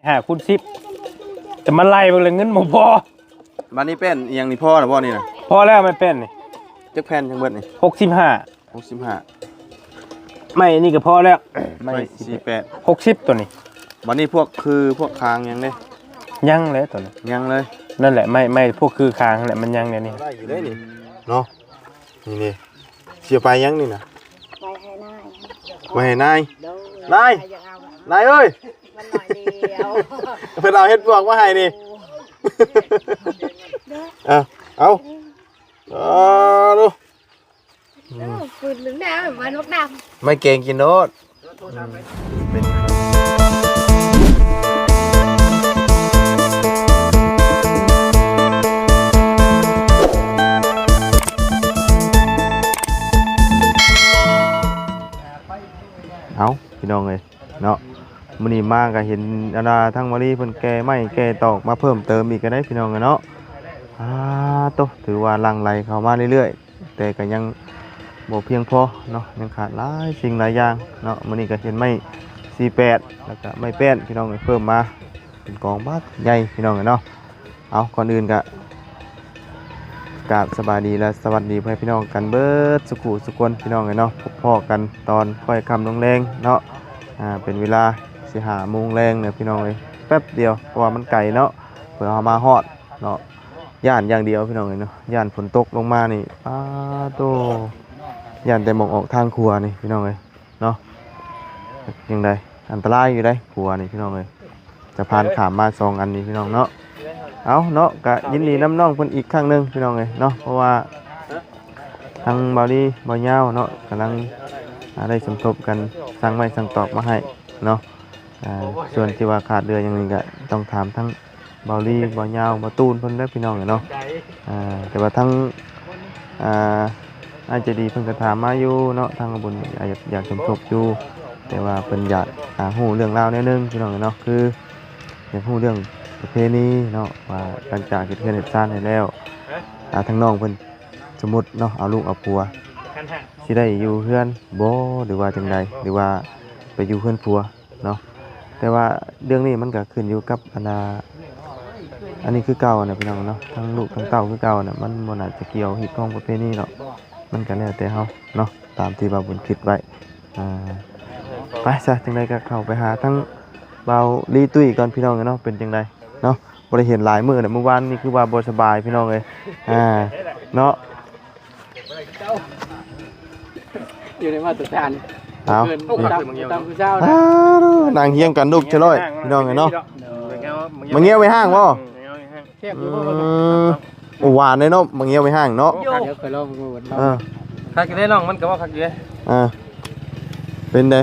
5 คูณ 10แต่มันไล่เบิ่งเลยเงินบ่พอบัดนี้เป็นอีหยังนี่พ่อน่ะบ่นี่น่ะพอแล้วไม่เป็นนี่จักแผ่นจังเบิดนี่65 65ไม่นี่ก็พอแล้วไม่48 60ตัวนี้บัดนี้พวกคางยังเด้ยังเลยตัวนี้ยังเลยนั่นแหละไม่พวกคือคางนั่นแหละมันยังเนี่ยนี่ได้อยู่ได้นี่เนาะนี่เสียไปยังนี่น่ะไว้ให้นายนายเอ้ยมันหน่อยเดียวเพิ่นเอาเฮ็ดพวกมาให้นี่เอาดูปืนหรือแนวมันนกดำไม่เก่งกินโนดเอาพี่น้องเลยเนาะมื้อนี้มาก็เห็นอาณาทั้งมะลิเพิ่นแก่ไม้แก่ตอกมาเพิ่มเติมอีกก็ได้พี่น้องเนาะโตถือว่าลังไหลเข้ามาเรื่อยๆแต่ก็ยังบ่เพียงพอเนาะยังขาดหลายสิ่งหลายอย่างเนาะมื้อนี้ก็เห็นไม้48แล้วก็ไม้แป้นพี่น้องเพิ่มมาเป็นกองบักใหญ่พี่น้องเนาะเอาก่อนอื่นก็กราบสบายดีและสวัสดีพี่น้องกันเบิดสุขุสุคนพี่น้องเนาะพบพ่อกันตอนค่อยค่ำลงแรงเนาะเป็นเวลา5 โมงแรงเนี่ยพี่น้องเลยแป๊บเดียวเพราะว่ามันไกลเนาะเผื่อเอามาฮอดเนาะย่านอย่างเดียวพี่น้องเลยเนาะย่านฝนตกลงมานี่โตย่านแต่มองออกทางครัวนี่พี่น้องเลยเนาะยังไงอันตรายอยู่ได้ครัวนี่พี่น้องเลยจะผ่านขามมา2 อันนี้พี่น้องเนาะเอาเนาะก็ยินดีน้ำน้องเพิ่นอีกครั้งนึงพี่น้องเลยเนาะเพราะว่าทางบาลีบอยาวเนาะกำลังได้สมทบกันสร้างไม้สร้างตอกมาให้เนาะส่วนที่ว่าขาดเรืออย่างนี้ก็ต้องถามทั้งบาลีบอยาวบาตูนเพิ่นได้พี่น้องเนาะแต่ว่าทั้งอาจจะดีเพิ่นก็ถามมาอยู่เนาะทางบุญอยากสมทบอยู่แต่ว่าเพิ่นอยากฮู้เรื่องราวแนวนึงพี่น้องเนาะคืออยากฮู้เรื่องประเพณีเนาะว่าหลังจากเฮ็ดเฮือนเฮ็ดซ่านให้แล้วทั้งน้องเพิ่นสมมุติเนาะเอาลูกเอาผัวสิได้อยู่เฮือนบ่หรือว่าจังไดหรือว่าไปอยู่เฮือนผัวเนาะแต่ว่าเรื่องนี้มันก็ขึ้นอยู่กับอันนี้คือเก่านะพี่น้องเนาะทั้งลูกทั้งเต้าคือเก่าน่ะมันบ่น่าจะเกี่ยวฮิตของประเพณีหรอกมันก็แล้วแต่เฮาเนาะตามที่ว่าบุญคิดไว้ไปซะจังไดก็เข้าไปหาทั้งเบาลีตุ้ยก่อนพี่น้องเนาะเป็นจังไดเนาะบ่ได้เห็นหลายมื้อน่ะเมื่อวานนี่คือว่าบ่สบายพี่น้องเอ้ยเนาะอยู่ในมาตรฐานเอาตามผู้เจ้านะนางเฮียงกันลูกเฉลยพี่น้องเอ้ยเนาะมาเงี้ยวไปห้างบ่หวานเลยเนาะมาเงี้ยวไปห้างเนาะเดี๋ยวเคยลองดูคักได้น้องมันก็ว่าคักอยู่เด้เป็นได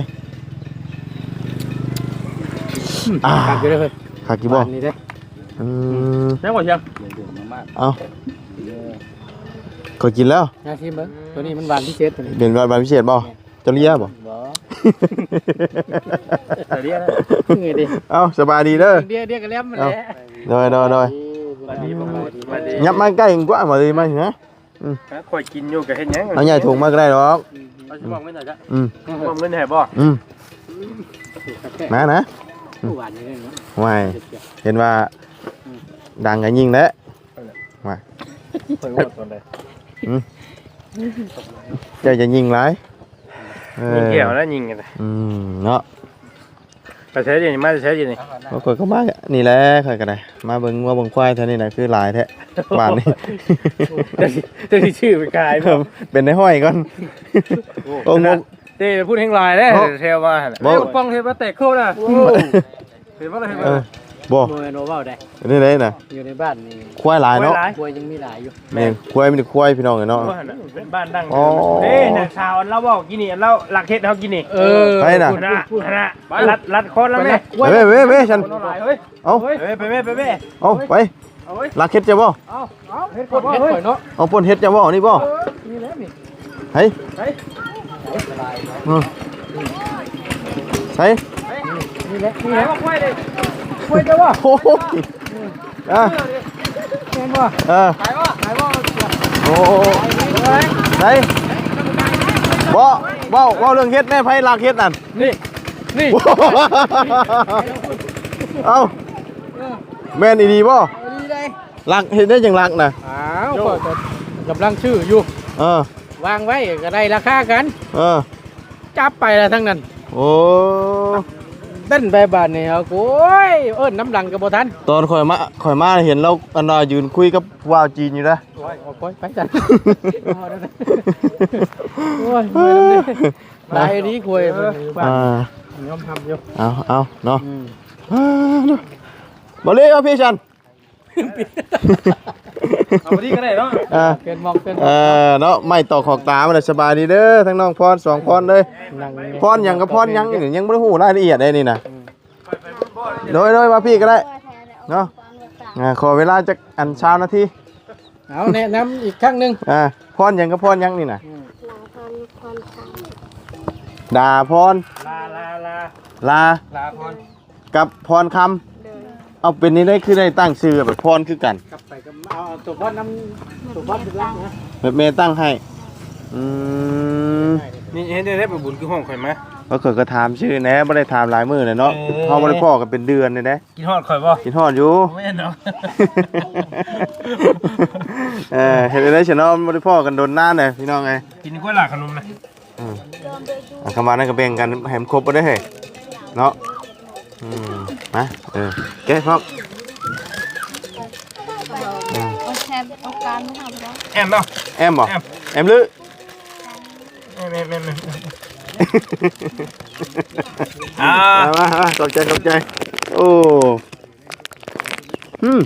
คักอยู่เด้อคักกี่บ่นี่เด้ยังบ่เชียงเอาก็กินแล้วยาชิมเบิ่งตัวนี้มันหวานพิเศษตัวนี้เป็นหวานพิเศษบ่จะเลียบ่จะเลียนะนี่ดิเอ้าสบายดีเด้อเดี๋ยวก็แล้วมันแหละโดยยับมาใกล้กว่าบ่ดีมั้ยฮะค่อยกินอยู่ก็เฮ็ดหยังเอาใหญ่ถุงมาก็ได้ดอกเอาสิบอกเงินหน่อยจ้ะบอกเงินให้บ่นะหวานนี่เนาะไม่เห็นว่าดังกันยิ่งแล้วมาจะยิงไรยิงเกี่ยวแล้วยิงกันเนาะไปใช้ดีมาใช้ดีนี่บางคนก็มานี่แหละใครกันได้มาเบิ่งว่าเบิ่งควายเท่านี้นะคือหลายแท้บ้านนี้จะชื่อเป็นกายเป็นในห้อยก่อนโอ้โหเต้พูดแห่งลายได้เทวมาป้องเทวมาเตะเข้าน่ะเห็นว่าอะไรบ่โมโนเว้าได้นี่เลยนะอยู่ในบ้านนี่ควายหลายเนาะควายยังมีหลายอยู่แม่ควายมีควายพี่น้องเนาะเป็นบ้านดังเด้เนี่ยชาวเราบอกกินนี่เราหลักเฮ็ดเฮากินนี่ไปน่ะรัดคอแล้วแม่เว้ฉันเอาไปแม่เอาไปหลักเฮ็ดจะบ่เอาเฮ็ดก่อนเนาะเอาป่นเฮ็ดจะบ่นี่บ่นี่แล้วนี่เฮ้ยใส่นี่แหละควายเลยควายจะว่าโอ้โหเห็นบ่ขายบ่โอ้ใส่บ่เรื่องเฮ็ดแม่ไผหลักเฮ็ดนั่นนี่ เอ้าแม่นอีดีบ่ ดีเลย ลักเฮ็ดได้จังลักน่ะ อ้าวก็กำลังชื่ออยู่ เออ วางไว้ก็ได้ราคากัน เออ จับไปแล้วทั้งนั้น โอ้ เต้นไปบานนี่เอาโอ้ยเอิ้นน้ำดังกับบ่ทัน ตอนข่อยมาเห็นเราอันน่ะยืนคุยกับว่าวจีนอยู่นะ โอ้ยเอาไปจันโอ้ยเมื่อยแล้วนี่ลายนี้คุยบ้าน อ่า ยอมทำอยู่ เอาเนาะบ่เลยครับพี่ชัน เอามาที่ก็ได้เนาะ เกินมองเกิน เนาะไม่ต่อขอกตามันสบายดีเด้อทั้งน้องพร2พรเลย นั่ง พรหยังกับพรหยังนี่ยังบ่ได้ฮู้รายละเอียดได้นี่นะโดยมาพี่ก็ได้เนาะขอเวลาจักอันเช้านาที เอาแนะนำอีกครั้งหนึง พรหยังกับพรหยังนี่นะ ลาพรคำ ดาพร ลา ลา ลาพร กับพรคำ เดิน เอาเป็นนี่ได้คือได้ตั้งชื่อแบบพรคือกัน กลับไปกับเอาตัวบอลน้ำตัวบอลเป็นลักนะ แบบเมตั้งให้นี่เห็นได้ไปบุญคือห้องข่อยมา ก็เกิดก็ถามชื่อแหน่บ่ได้ถามหลายมื้อเลยเนาะเฮาบ่ได้พ้อกันเป็นเดือนเลยเด้ กินฮอดข่อยบ่ กินฮอดอยู่ ไม่เห็นเนาะ เห็นได้ฉันเนาะบ่ได้พ้อกันโดนนานเลยพี่น้องไง กินกล้วยหลากขนมนะ คำว่านั้นก็แบ่งกันให้มันครบบ่ได้เฮ้ยเนาะมาแกะพอก เอาแชร์เอาการไม่ทำแล้ว แอมเนาะ แอมบ่แอมลือ แม่มาขอบใจโอ้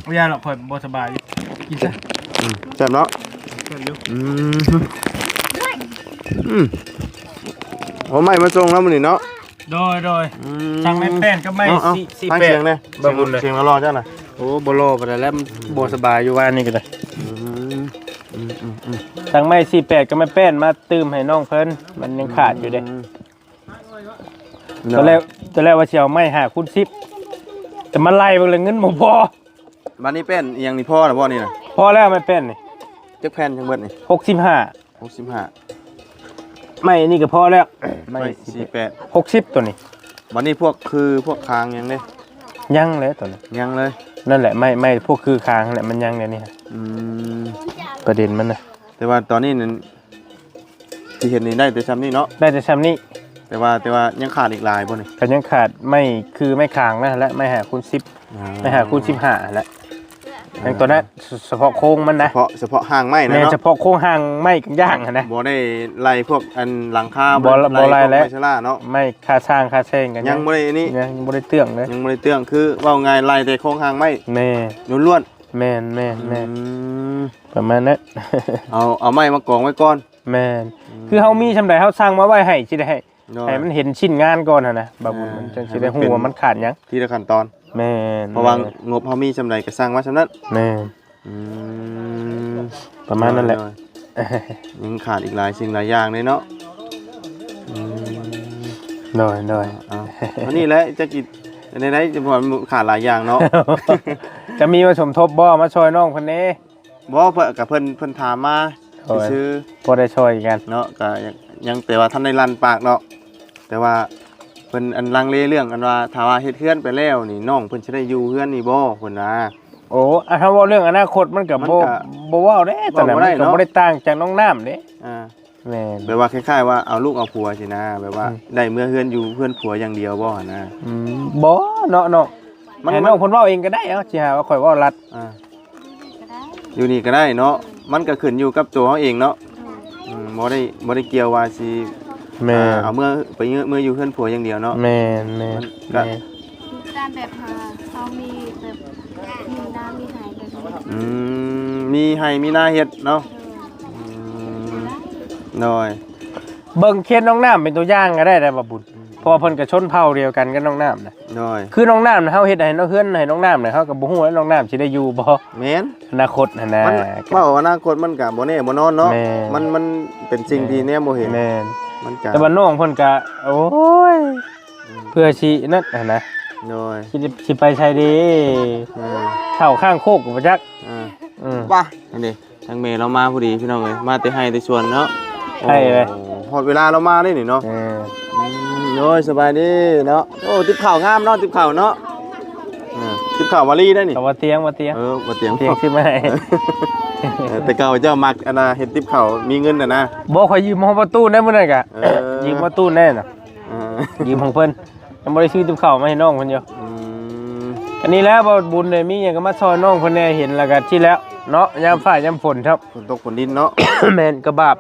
ไม่ยากหรอกข่อยบ่สบายอยู่กินซะ แซ่บเนาะ เพิ่นอยู่ ผมไม่มาส่งแล้วมื้อนี้เนาะ โดยสั่งไม่แป้นก็ไม่ ฟัง 48 เสียงเลย บ่บุญเลย เสียงรอจ้าน่ะ โอ้บ่รอบ่ได้แล้วบ่สบายอยู่ว่านี่ก็ได้สั่งไม่48ก็ไม่แป้นมาตื้มให้น้องเพิ่นมันยังขาดอยู่เด้ตอนแรกว่าสิเอาไม้5คูณ10แต่มาไล่เบิ่งแล้วเงินบ่พอ บ้านนี้เป็นอีหยังนี่พ่อน่ะบ่นี่น่ะ พอแล้วไม่แป้นนี่ จักแผ่นจังเบิดนี่ 65 65 ไม่นี่ก็พอแล้ว ไม่48 60ตัวนี้ วันนี้พวกคางยังเด้ ยังเลยตัวนี้ ยังเลย นั่นแหละไม่พวกคือคางนั่นแหละมันยังเนี่ยนี่ฮะประเด็นมันนะ แต่ว่าตอนนี้นั่นที่เห็นนี่ได้แต่ซ้ำนี่เนาะ ได้แต่ซ้ำนี้ แต่ว่ายังขาดอีกหลายบ่นี่ แต่ยังขาดไม่คางนะและไม่หาคูณ10ไม่หาคูณ15และอย่างตัวนั้นเฉพาะโค้งมันนะ เฉพาะห้างไม้นะ แม่ เนาะ เฉพาะโค้งห่างไม่กันย่างอะนะ บ่ได้ไล่พวกอันหลังคา บ่ไล่แล้ว พวกไม้ชะล่าเนาะ ไม่ค่าสร้างค่าแซงกัน ยังบ่ได้นี่ ยังบ่ได้เตื้องเลย ยังบ่ได้เตื้องคือเว้าง่ายไล่แต่โครงห้างไม้ แม่ ล้วน แม่ ๆ ประมาณนั้น เอาไม้มากองไว้ก่อน แม่คือเฮามีชำใดเฮาสร้างมาไว้ให้สิได้ให้ เนาะ ให้มันเห็นชิ้นงานก่อนนะบาบุญมันจังสิได้ฮู้ว่ามันขาดหยัง ทีละขั้นตอน แม่น เพราะว่างบเฮามีซำใดก็สร้างมาซำนั้น แม่นประมาณนั้นแหละ ยังขาดอีกหลายสิ่งหลายอย่างเลยเนาะ โดย อันนี้แหละจะกินในไหนจะบอกขาดหลายอย่างเนาะ จะมีมาสมทบบ่มาช่วยน้องคนนี้ บ่เพิ่นกับเพิ่นถามมาซื้อ พอได้ช่วยกัน เนาะก็ยังแต่ว่าท่านได้ลั่นปากเนาะแต่ว่าเพิ่นอันลังเลเรื่องอันว่าถ้าว่าเฮ็ดเฮือนไปแล้วนี่น้องเพิ่นสิได้อยู่เฮือนนี่บ่เพิ่นว่า โอ้ถ้าว่าเรื่องอนาคตมันก็บ่เว้าเด้แต่นั้นมันก็บ่ได้ต่างจากน้องน้ำเด้ แม่น แบบว่าคล้ายๆว่าเอาลูกเอาผัวสินะแบบว่าได้เมื่อเฮือนอยู่เฮือนผัวอย่างเดียวบ่นะ บ่เนาะให้น้องเพิ่นเว้าเองก็ได้เอ้าสิหาว่าข่อยเว้ารัด ก็ได้ อยู่นี่ก็ได้เนาะมันก็ขึ้นอยู่กับตัวเฮาเองเนาะบ่ได้เกี่ยวว่าสิ แม่น เอาเมื่ออยู่เฮือนผัวอย่างเดียวเนาะ แม่น ก็ การแบบเขามีแบบมีน้ำมีหายแบบนี้ มีให้มีหน้าเฮ็ดเนาะน้อย เบิ่งเคียนน้องน้ำเป็นตัวอย่างก็ได้บ่บุญเพราะว่าเพิ่นก็ชนเผ่าเดียวกันกับน้องน้ำนะ น้อย คือน้องน้ำเฮาเฮ็ดให้น้องเฮือนให้น้องน้ำน่ะเฮาก็บ่ฮู้ว่าน้องน้ำสิได้อยู่บ่ แม่น อนาคตหั่นน่ะ มันว่าอนาคตมันก็บ่แน่บ่นอนเนาะ แม่ มันเป็นสิ่งที่แน่บ่เห็น แม่น มันก็ แต่ว่าน้องเพิ่นก็โอ้ยเพื่อสินั่นหั่นนะ น้อย สิไปใช้ดีเข้าข้างโคกบ่จัก ป่ะอันนี้ทางเมย์เรามาพอดีพี่น้องเอ้ยมาแต่ให้แต่ชวนเนาะ ให้เลย ฮอดเวลาเรามาได้นี่เนาะโอ้ยสบายดีเนาะโอ้ติบข้าวงามเนาะติบข้าวเนาะ ติ๊บข้าวมาลีได้นี่ เอาว่าเตียงมาเตียง มาเตียง เตียงสิมาให้ แต่เก่าเจ้ามักอันน่ะเฮ็ดติ๊บข้าวมีเงินน่ะนะ บ่ขอยยืมห้องประตูได้มื้อนั้นกะยืมประตูแน่น่ะ เออ ยืมของเพิ่นยังบ่ได้ซื้อติ๊บข้าวมาให้น้องเพิ่นอยู่ อืม อันนี้แล้วบ่บุญเลยมีหยังก็มาซอยน้องเพิ่นแน่เห็นแล้วก็ที่แล้วเนาะยามฟ้ายามฝนครับ ฝนตกฝนดินเนาะ แม่นกระบาบ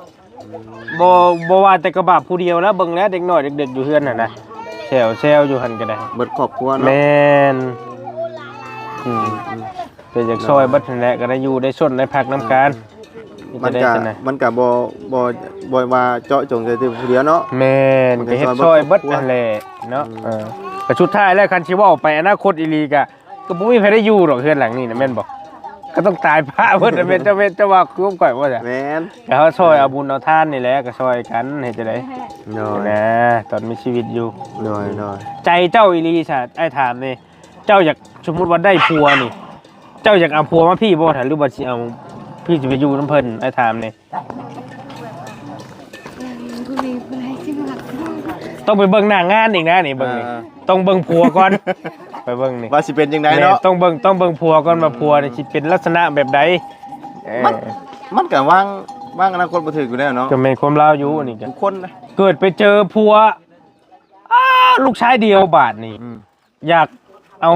บ่ว่าแต่กระบาบผู้เดียวแล้วเบิ่งแล้วเด็กน้อยเด็กๆอยู่เฮือนน่ะนะแซวอยู่หั่นก็ได้ เบิดครอบครัวเนาะ แม่นเป็นจากซอยเบัดนั่นแหละก็ได้อยู่ได้ชนได้พักน้ำการ มัน ได้ ก็ จังได๋ มันก็บ่ว่าเจาะจงแต่ผู้เดียวเนาะ แม่นก็เฮ็ดซอยเบัดนั่นแหละเนาะก็สุดท้ายแล้วคันสิเว้าไปอนาคตอีหลีก็บ่มีใครได้อยู่หรอกเฮือนหลังนี้นะแม่นบ่ก็ต้องตายพระเพิ่นน่ะแม่นจะว่าคือผมก่อยว่าจ้ะ แม่น ก็เฮาซอยเอาบุญเอาทานนี่แหละก็ซอยกันเฮ็ดจังได๋ โดย นะตอนมีชีวิตอยู่ โดย ใจเจ้าอีหลีซะไอ้ถามนี่เจ้าอยากสมมุติว่าได้ผัวนี่ เจ้าอยากเอาผัวมาพี่บ่ถ้าหรือว่าสิเอาพี่สิไปอยู่นํเพิ่นไอ้ถามนี่ ผู้มีผู้ใดสิมัก ต้องไปเบิ่งหน้างานอีกนะนี่เบิ่งนี่ต้องเบิ่งผัวก่อน ไปเบิ่งนี่ ว่าสิเป็นจังได แม่ เนาะ ต้องเบิ่งผัวก่อนว่าผัวนี่สิเป็นลักษณะแบบใด มันก็วางอนาคตบ่ถึกอยู่แล้วเนาะ ก็แม่นความลาวอยู่อันนี้ก็ ทุกคนนะ เกิดไปเจอผัวลูกชายเดียวบาดนี่อยากเอา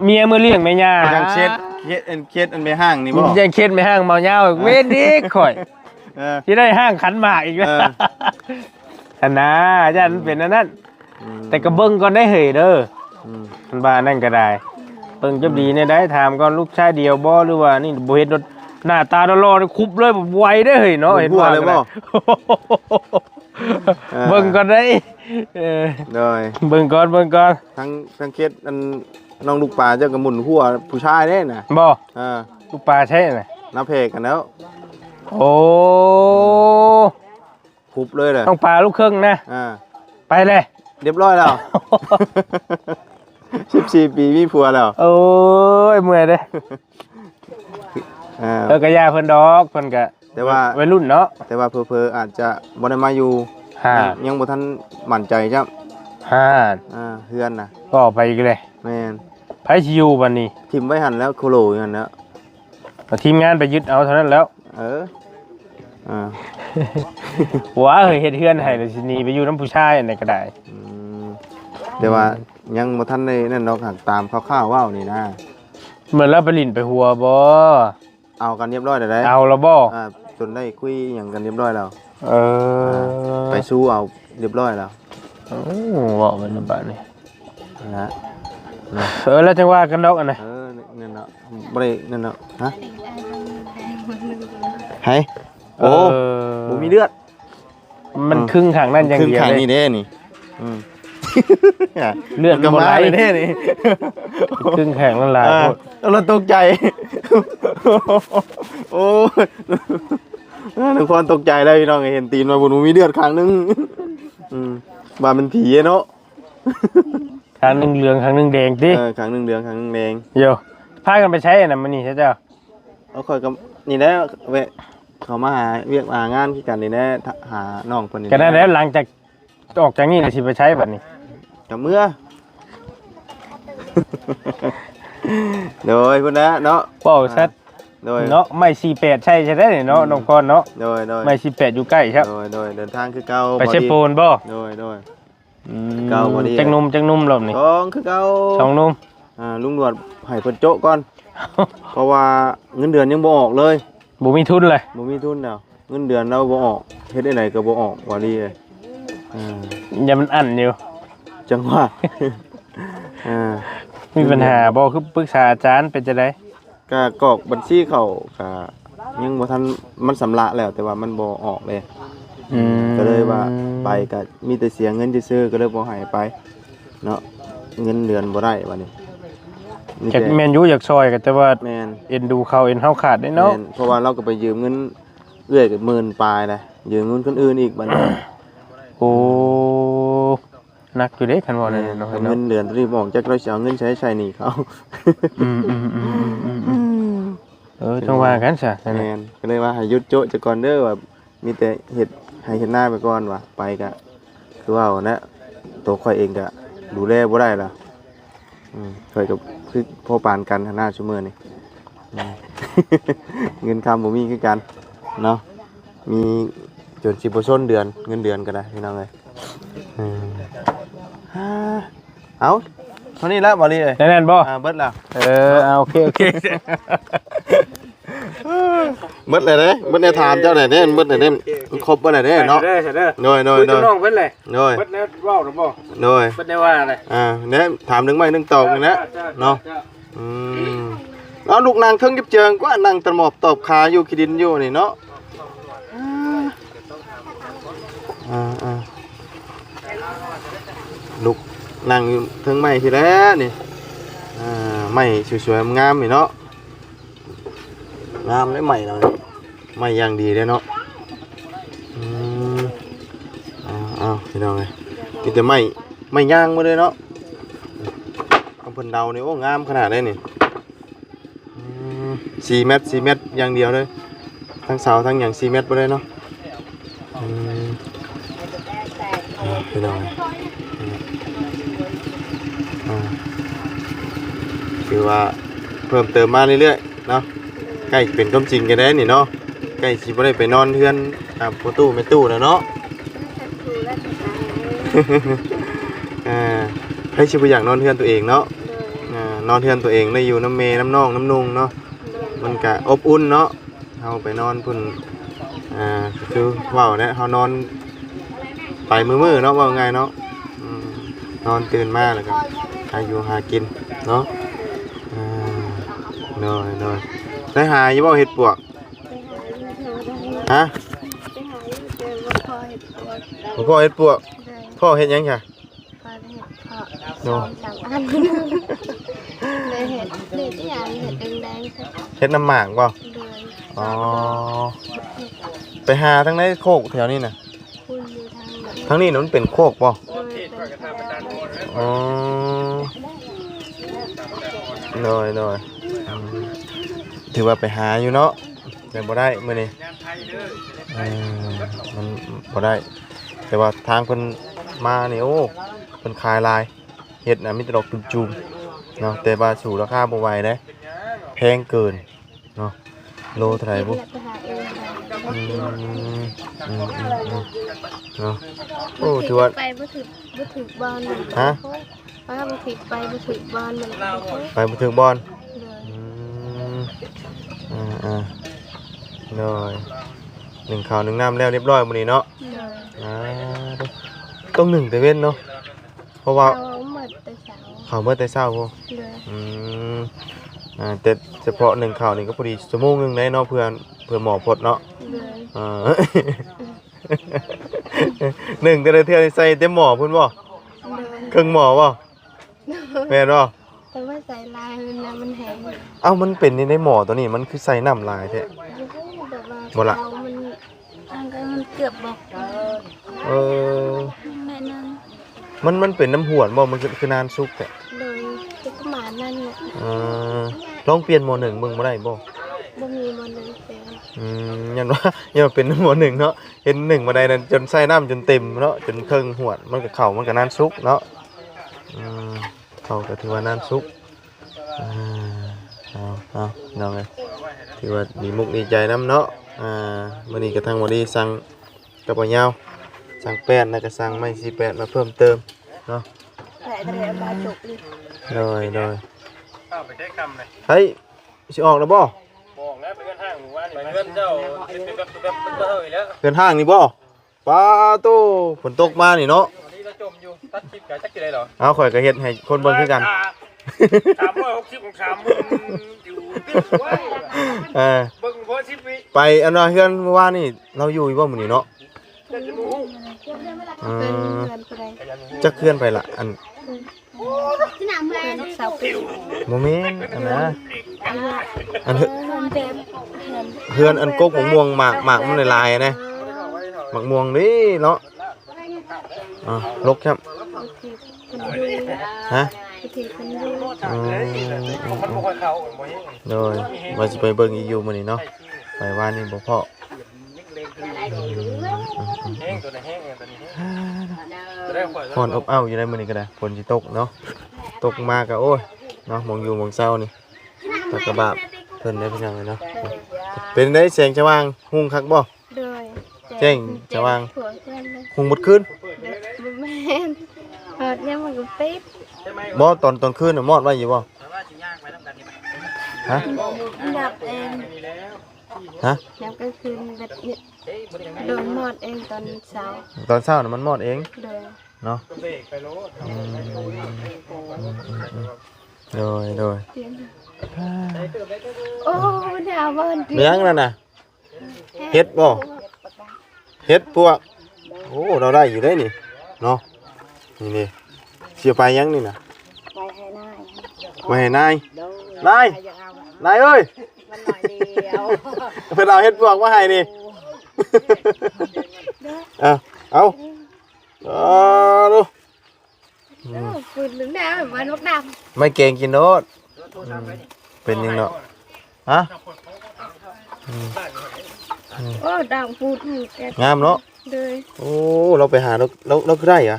เมียมือเลี้ยงแม่ย่า อย่างเคสอันไปห้างนี่บ่ ยังเคสไม่ห้างเมายาวอีกเว้นดิข่อย เออ ที่ได้ห้างขันหมากอีกแล้ว อันนะอาจารย์เป็นอันนั้นแต่ก็เบิ่งก่อนได้เหยเด้อมันบ้านั่นก็ได้เบิ่งจะดีเนี่ยได้ถามก่อนลูกชายเดียวบ่หรือว่านี่บ่เฮ็ดรถหน้าตาดอลอคุบเลยแบบไวได้เหยเนาะเห็นว่าเลยบ่เบิ่งก่อนได้โดย เบิ่งก่อนทั้งเคสอันน้องลูกปลาเจ้าก็หมุนหัวผู้ชายเด้น่ะ บ่ ลู ลูกปลาใช่น่ะ น้าเพกกันแล้ว โอ้ คุบเลยเลย ต้องปลาลูกครึ่งนะไปเลย เรียบร้อยแล้ว 14 ปีมีผัวแล้ว โอ้ยเมื่อยเด้ก็ย่าเพิ่นดอกเพิ่นก็ แต่ว่า วัยรุ่นเนาะ แต่ว่าเพออาจจะบ่ได้มาอยู่ยังบ่ทันมั่นใจจ้ะเฮือนน่ะ ก็ไปอีกเลย แม่น ไผสิอยู่บัดนี้ ทิมไว้หั่นแล้วโคโลอยู่หั่นแล้ว ทีมงานไปยึดเอาเท่านั้นแล้ว หัวเฮ้ยเฮ็ดเฮือนให้แล้วสิหนีไปอยู่น้ำผู้ชายอันไหนก็ได้ แต่ว่ายังบ่ทันได้นั่นดอกหักตามคร่าวๆว้าวนี่นะ เหมือนเราไปลิ้นไปหัวบ่ เอากันเรียบร้อยแล้วได้ เอาแล้วบ่ จนได้คุยหยังกันเรียบร้อยแล้ว ไป ไป สู้เอาเรียบร้อยแล้ว ว่ามันลำบากนี่ นะ แล้วจังว่ากันดอกอันน่ะ นั่นเนาะบ่ได้นั่นเนาะฮะให้โอ้บ่มีเลือด มันครึ่งข้างนั่นอย่าง ครึ่ง เดียว ข้าง เลย นี่เด้นี่เลือด กำ บ่ ลั ไหล งเด้นี่ ครึ่งแข็งละลาย เราตกใจโอ้ทุกคนตกใจเลยพี่น้องเห็นตีนมาบนมีเลือดข้างนึงบามันผีเนาะ ข้างนึงเหลืองข้างนึงแดงติ ข้างนึงเหลืองข้างนึงแดง โยพากันไปใช้อันนั้นมันนี่ใช่เจ้า เอาค่อยกับนี่แหละเว้ยเขามาหาเวียกงานที่กันนี่แหละหาน้องคนนี้ ก็นั่นแล้วหลังจากออกจากนี่น่ะสิไปใช้บัดนี้ กับเมื่อโดยพุ่นนะเนาะ เว้าชัด โดย เนาะไม่48ใช่ได้นี่เนาะน้องพรเนาะ โดยไม่48อยู่ใกล้ครับ โดยเดินทางคือเก่า ไปเชฟโปนบ่ โดยเก่าบ่ดี จังนุ่มรอบนี้ กองคือเก่า สองนุ่ม ลุงหนวดให้เพิ่นโจ๊ะก่อน เพราะว่าเงินเดือนยังบ่ออกเลย บ่มีทุนเลย บ่มีทุนแล้วเงินเดือนเราบ่ออกเฮ็ดได้ไหนก็บ่ออกว่าดีเลย อย่ามันอั้นอยู่ จังว่า มีปัญหาบ่คือปรึกษาอาจารย์เป็นจังได๋ ก็กรอกบัญชีเขาก็ยังบ่ทันมันสำระแล้วแต่ว่ามันบ่ออกเลยก็เลยว่าไปก็มีแต่เสียเงินซื่อๆก็เลยบ่ให้ไปเนาะเงินเดือนบ่ได้บัดนี้ จักแม่นอยู่อยากซอยก็แต่ว่า แม่น เอ็นดูเขาเอ็นเฮาขาดได้เนาะ แม่นเพราะว่าเราก็ไปยืมเงินเอื้อยก็10,000ปลายนะยืมเงินคนอื่นอีกบัดนี้ โอ้นักอยู่เด้คันว่านั่นเนาะ เงินเดือนตัวนี้บอกจักเราสิเอาเงินใช้หนี้เขา จังว่ากันซะนั่น แม่ น่ะ นก็เลยว่าให้หยุดโจ๊ะจะก่อนเด้อว่ามีแต่เฮ็ดให้เฮ็ดหน้าไปก่อนว่าไปก็คือว่านะตัวข่อยเองก็ดูแลบ่ได้ล่ะข่อยก็ คือพอปานกันหน้าชั่วโมงนี่ เงินคำบ่มีคือกันเนาะมีจน10%เดือนเงินเดือนก็ได้พี่น้องเอ้ยเอาเท่านี้แล้วบ่ลีเอ้ย นั่นบ่ เบิดแล้ว เอาโอเคโอเค เบิดเลยเด้เบิดในถามเจ้าได้เด้เบิดได้เด้ครบบ่ได้เด้เนาะ เด้อ โดย คุยกับน้องเพิ่นเลย โดย เพิ่นแล้วเว้าหรือบ่ โดย เพิ่นได้ว่าอะไร เนี่ยถามนึงไม้นึงตอกนี่นะเนาะเอาลูกนางเทิงยิบเจิงกว่านั่งตะหมอบตอบขาอยู่ขี้ดินอยู่นี่เนาะลูกนั่งอยู่เทิงไม้พี่แล้วนี่ไม้สวยๆงามนี่เนาะงามได้ใหม่แล้วนี่ใหม่อย่างดีเลยเนาะพี่น้องเลยมีแต่ไม้ย่างมาเลยเนาะเอาเพิ่นเดานี่โอ้งามขนาดได้นี่4 เมตรอย่างเดียวเลยทั้งเสาทั้งอย่าง4 เมตรไปเลยเนาะพี่น้องคือว่าเพิ่มเติมมาเรื่อยๆเนาะใกล้เป็นความจริงกันได้นี่เนาะใกล้สิบ่ได้ไปนอนเฮือนประตูไม่ตู้แล้วเนาะให้ชิบอยากนอนเฮือนตัวเองเนาะนอนเฮือนตัวเองได้อยู่น้ำเมน้ำนองน้ำนุงเนาะมันก็อบอุ่นเนาะเฮาไปนอนพุ่นคือว่าวเนี่ยเฮานอนไปมือๆเนาะว่าไงเนาะนอนตื่นมาแล้วก็หาอยู่หากินเนาะน้อยได้หาอยู่บ่เห็ดปวกฮะพ่อเห็ดปวกพ่อเห็ดยังค่ะโน่เห็ดน้ำหมากบ่อ๋อไปหาทั้งในโคกแถวนี้น่ะทั้งนี้มันเป็นโคกบ่อ๋อน้อยถือว่าไปหาอยู่เนาะแต่บ่ได้มื้อนี้มันบ่ได้แต่ว่าทางเพิ่นมานี่โอ้เพิ่นขายลายเฮ็ดน่ะมีแต่ดอกจุ่มๆเนาะแต่ว่าสู่ราคาบ่ไหวเด้แพงเกินเนาะโลเท่าไหร่บ่เนาะโอ้ถือว่าไปบ่ถึกบอลฮะไปบ่ถึกบอลมันไปบ่ถึกบอลเลยหนึ่งข้าวหนึ่งน้ำแล้วเรียบร้อยมื้อนี้เนาะต้องหนึ่งแต่เว้นเนาะเพราะว่าข้าวเมื่อแต่เช้าพุ่นแต่เฉพาะหนึ่งข้าวนี่ก็พอดีชั่วโมงนึงได้เนาะเพื่อหมอพดเนาะหนึ่งแต่ละเทื่อใส่เต็มหม้อพุ่นบ่ครึ่งหม้อบ่แม่นบ่แต่ว่าใส่ลายมันแห้งเอ้ามันเป็นในหม้อตัวนี้มันคือใส่น้ำลายแท้บ่ล่ะมันเกือบบอกแม่นั่นมันเป็นน้ำหวนบ่มันคือนานสุกแท้เลยก็หมานั่นเนี่ยลองเปลี่ยนหม้อหนึ่งมึงบ่ได้บ่มีหม้อหนึ่งเป็นยันว่าเป็นหม้อหนึ่งเนาะเห็นหนึ่งมาได้นั้นจนใส่น้ำจนเต็มเนาะจนครึ่งหวนมันก็เข้ามันก็นานสุกเนาะเขาก็ถือว่านานสุกเอาน้องเลยถือว่าดีมุกดีใจน้ำเนาะมื้อนี้ก็ทางวันนี้สั่งกับบ่ยาวสั่งแป้นแล้วก็สั่งไม้48มาเพิ่มเติมเนาะแต่ก็ได้มาจบเลยไปได้คำเลยเฮ้ยสิออกแล้วบ่บอกแล้วไปเงินห้างหมู่บ้านไปเงินเจ้าเป็นกับเฮ้ยแล้วเงินห้างนี่บ่ป้าโตฝนตกมานี่เนาะวันนี้เราจมอยู่ตัดคลิปกันจักสิได้เหรอเอาข่อยก็เฮ็ดให้คนเบิ่งคือกัน360ของ3อยู่ติดไว้เบิ่งบ่10วิไปอันว่าเฮือนเมื่อวานนี่เราอยู่บ่มื้อนี้เนาะจักเฮือนไปล่ะอันโมเมนต์อันนะอันเฮือนอันกกม่วงหมากมันลายนะหมากม่วงนี่เนาะลกครับฮะโดยว่าจะไปเบิ่งอีอยู่มื้อนี้เนาะไปว่านี่บ่พอฝนอบอ้าวอยู่ในมื้อนี้ก็ได้ฝนสิตกเนาะตกมาก็โอ้ย เนาะมองอยู่มองเศร้านี่ตากระบาบเพิ่นได้พี่น้องเลยเนาะเป็นได้แสงสว่างหุ่งคักบ่ โดย แจ้งจะวาง ผัวเพื่อนเลย หุ่งหมดคืน เด็กบ่แม่นเปิดเนี่ยมันก็ปิด บ่ตอนคืนน่ะมอดไว้อยู่บ่ฮะ ดับเอง ฮะ ดับก็คือแบบนี้โดนหมดเองตอนเช้า ตอนเช้าน่ะมันมอดเอง โดย เนาะโดย เตียนโอ้ดาวมัน เลี้ยงนั่นน่ะเฮ็ดบ่เฮ็ดพวกโอ้เราได้อยู่ได้นี่เนาะนี่เสียไปยังนี่น่ะไปให้นายนายเอ้ยเพิ่นเอาเฮ็ดพวกมาให้นี่เอาดู ปืนหรือดาวมันลูกด ไม่เก่งกินโนดเป็นยังเนาะฮะ ำโอ้ดาวพูดให้แก งามเนาะ เลย โอ้เราไปหาเราคือได้เหรอ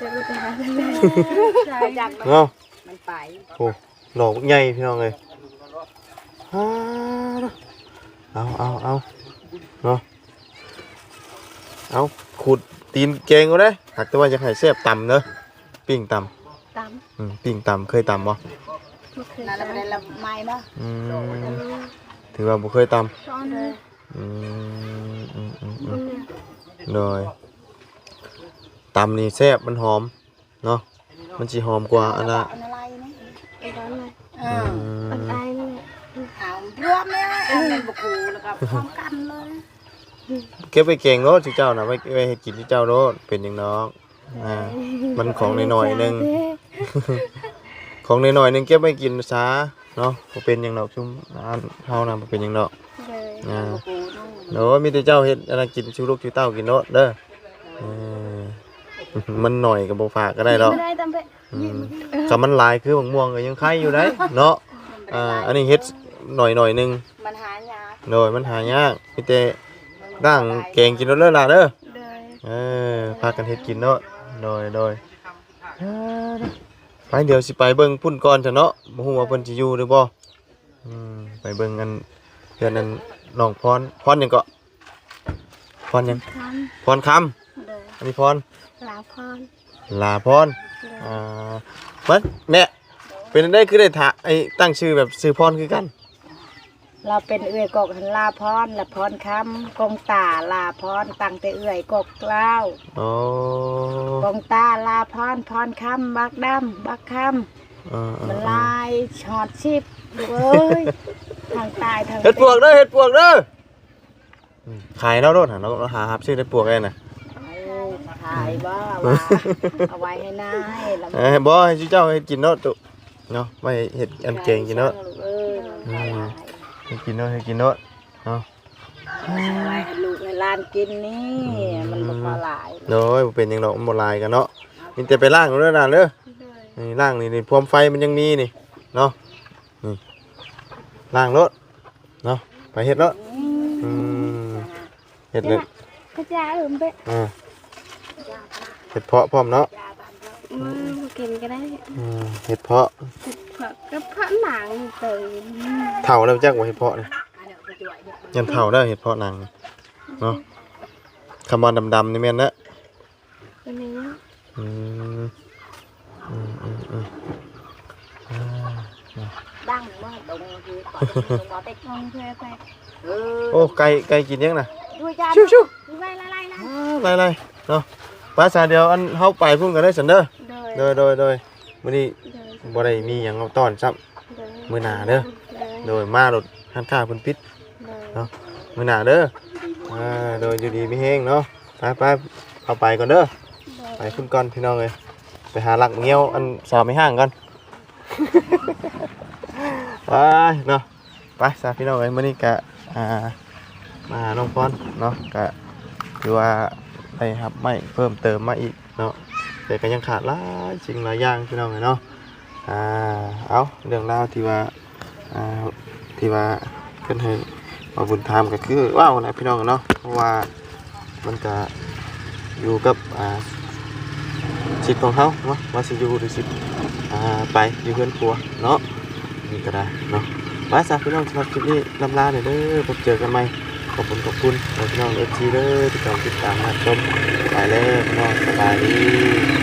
จะรู้จะหาได้ เนาะ มันไป โอ้หลอกใหญ่พี่น้องเลยเอาเนาะเอาขุดตีนเกงก็ได้หากแต่ว่าจะให้แซ่บต่ำเนอะปิ้งต่ ตาม ำปิ้งต่ำเคยต่ำบ่ เมื่อคืน นั่นเราไม่ได้ละไม้บ่ ถือว่าบ่เคยต่ ตอน ำโดยต่ำนี่แซ่บมันหอมเนาะมันสิหอมกว่าอันละ อันอะไรนี่ ไอ้ร้อนเลย อ่า ตายเลย เอารวมเลยอันเป็นบุคูแล้วก็พร้อมกันเลย เก็บไปเก่งโลดสิเจ้าน่ะไว้ให้กินที่เจ้าโลดเป็นอย่างน้องมันของน้อยๆนึง ของน้อยๆนึงเก็บไว้กินซะเนาะบ่เป็นหยังดอกซุมเฮาน่ะบ่เป็นหยังดอก เลย บุคูนู่น โอ้มีแต่เจ้าเฮ็ดอันนั้นกินชูลูกชูเต้ากินโลดเด้อมันหน่อยก็บ่ฝากก็ได้ดอก ไม่ได้ตามไป ก็มันหลายคือม่วงก็ยังไข่อยู่ได้เนาะอันนี้เฮ็ดหน่อยนึง มันหายาก โดยมันหายากมีแต่ด่างแกงกินโลดเลยล่ะเด้อ เลย พากันเฮ็ดกินเนาะโดยไปเดี๋ยวสิไปเบิ่งพุ่นก่อนเถอะเนาะบ่ฮู้ว่าเพิ่นสิอยู่หรือบ่ไปเบิ่งกันเพื่อนนั้นน้องพรหยังก็พรหยัง ท พรคำ ำเลย อันนี้พร ลาพร ลาพรมันแม่เป็นได้คือได้ไอ้ตั้งชื่อแบบชื่อพรคือกัน เราเป็นเอื้อยกกหันลาพรละพรคำกงตาลาพรตั้งแต่เอื้อยกกเล่า อ๋อก งตาลาพรพรคำบักดำบักคำมันลายชอดชิบเอ้ยทางตายทาง เฮ็ดปวกเด้อขายแล้วโดดเราหาครับชื่อได้ปวกไงน่ะ ถ่ายบ้าว่าเอาไว้ให้นายแล้ว บ่ให้เจ้าเฮ็ดกินเนาะตุเนาะไม่เฮ็ดอันเก่งกินเนาะ ให้กินเนาะเนาะ ไว้ให้ลูกให้หลานกินนี่มันบ่พอหลาย โน้ยบ่เป็นหยังดอกมันบ่ลายกันเนาะมีแต่ไปล้างเด้อน่ะเด้อ เลย นี่ล้างนี่พรมไฟมันยังมีนี่เนาะนี่ล้างรถเนาะไปเฮ็ดรถเฮ็ดเลย กระจายไป เฮ็ดเพาะพร้อมเนาะ มากินก็ได้ เฮ็ดเพาะ ผักก็ผักหนังตื่น เฒ่าแล้วจักว่าเฮ็ดเพาะนี่ยันเฒ่าแล้วเฮ็ดเพาะหนังเนาะคำว่าดำๆนี่แม่นนะ อันนี้ ดังว่าดงคือบ่เต็ก ลองเพื่อไป โอ้ไก่กินยังน่ะ ด้วยจ้า ชิว ไล่ไล่ไล่ ๆไล่ๆเนาะภาษาเดียวอันเฮาไปพุ่นกันได้ซั่นเด้อ โดย โดยมื้อนี้บ่ได้มีหยังเอาต้อนซับมื้อหน้าเด้อโดยมารถหันค่าเพิ่นปิดเนาะมื้อหน้าเด้อโดยอยู่ดีมีแฮงเนาะไปเอาไปก่อนเด้อไปพุ่นก่อนพี่น้องเอ้ยไปหาหลักเงี้ยวอันสาวไม่ห่างก่อน ไปเนาะไปซะพี่น้องเอ้ยมื้อนี้ก็มาหาน้องพรเนาะก็ถือว่าได้รับไม้เพิ่มเติมมาอีกเนาะแต่ก็ยังขาดหลายสิ่งหลายอย่างพี่น้องเอ้ยเนาะเอาเรื่องราวที่ว่าเพิ่นให้มาบุญธรรมก็คือว้าวนะพี่น้องเนาะเพราะว่ามันก็อยู่กับสิทธิ์ของเขาเนาะว่าสิอยู่หรือสิทธิ์ ไปอยู่เพื่อนครัวเนาะนี่ก็ได้เนาะไปซะพี่น้องสำหรับคลิปนี้ลำลาหน่อยเด้อพบเจอกันใหม่ขอบคุณพี่น้อง FC เด้อที่ติดตามรับชมไปแล้วพี่น้องสบายดี